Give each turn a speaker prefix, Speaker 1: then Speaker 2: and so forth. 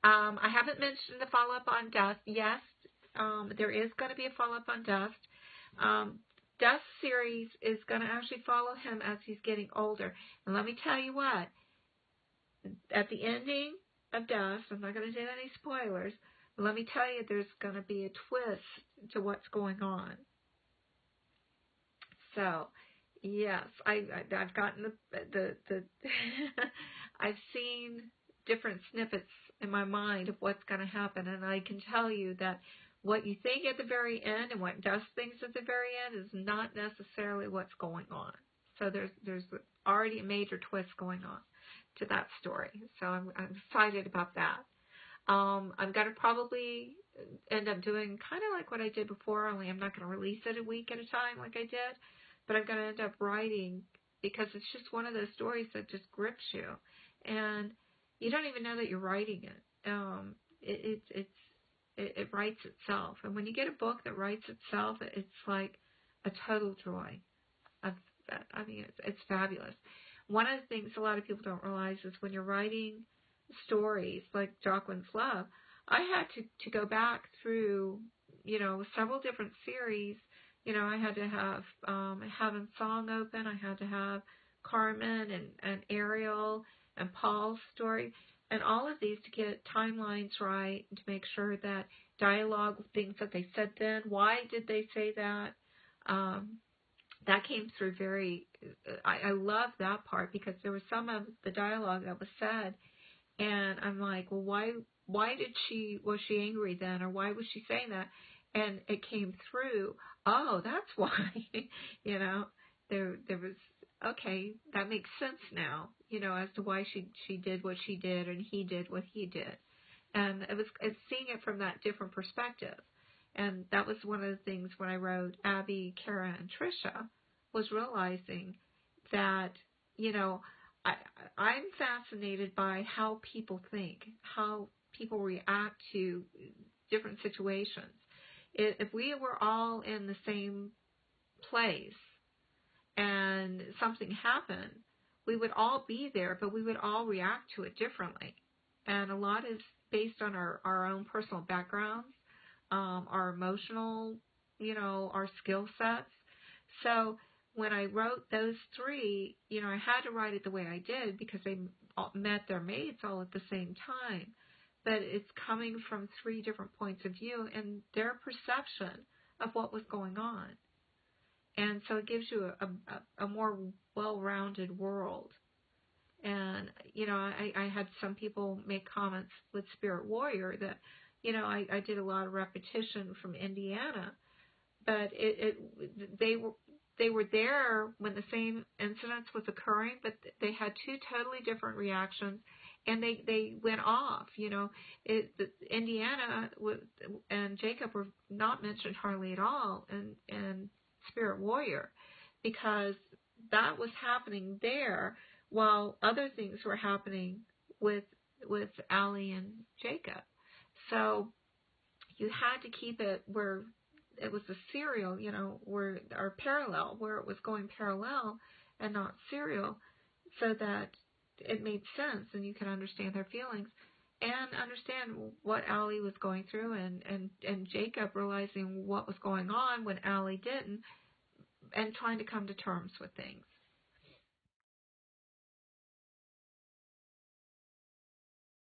Speaker 1: I haven't mentioned the follow-up on Dust. Yes, there is going to be a follow-up on Dust. Dust series is going to actually follow him as he's getting older. And let me tell you what, at the ending of Dust, I'm not going to do any spoilers, but let me tell you there's going to be a twist to what's going on. So, yes, I've gotten the I've seen different snippets in my mind of what's going to happen, and I can tell you that what you think at the very end and what Dust thinks at the very end is not necessarily what's going on. So there's already a major twist going on to that story. So I'm excited about that. I'm going to probably end up doing kind of like what I did before, only I'm not going to release it a week at a time like I did, but I'm going to end up writing because it's just one of those stories that just grips you, and you don't even know that you're writing it. It writes itself, and when you get a book that writes itself, it's like a total joy. I mean, it's fabulous. One of the things a lot of people don't realize is when you're writing stories like Jocelyn's Love, I had to go back through, several different series. I had to have Heaven's Song open. I had to have Carmen and Ariel and Paul's story, and all of these to get timelines right, and to make sure that dialogue, things that they said then, why did they say that, that came through very, I love that part because there was some of the dialogue that was said, and I'm like, well, why was she angry then, or why was she saying that? And it came through, oh, that's why, there was, okay, that makes sense now, as to why she did what she did and he did what he did. And it's seeing it from that different perspective. And that was one of the things when I wrote Abby, Kara, and Trisha, was realizing that, I'm fascinated by how people think, how people react to different situations. If we were all in the same place and something happened, we would all be there, but we would all react to it differently. And a lot is based on our own personal backgrounds, our emotional, our skill sets. So when I wrote those three, I had to write it the way I did because they met their mates all at the same time. But it's coming from three different points of view and their perception of what was going on. And so it gives you a more well-rounded world. And, I had some people make comments with Spirit Warrior that, I did a lot of repetition from Indiana, but they were there when the same incidents was occurring, but they had two totally different reactions, and they went off. Indiana and Jacob were not mentioned hardly at all in Spirit Warrior, because that was happening there while other things were happening with Allie and Jacob. So you had to keep it where it was a serial, where or parallel, where it was going parallel and not serial, so that it made sense and you could understand their feelings and understand what Allie was going through, and Jacob realizing what was going on when Allie didn't, and trying to come to terms with things.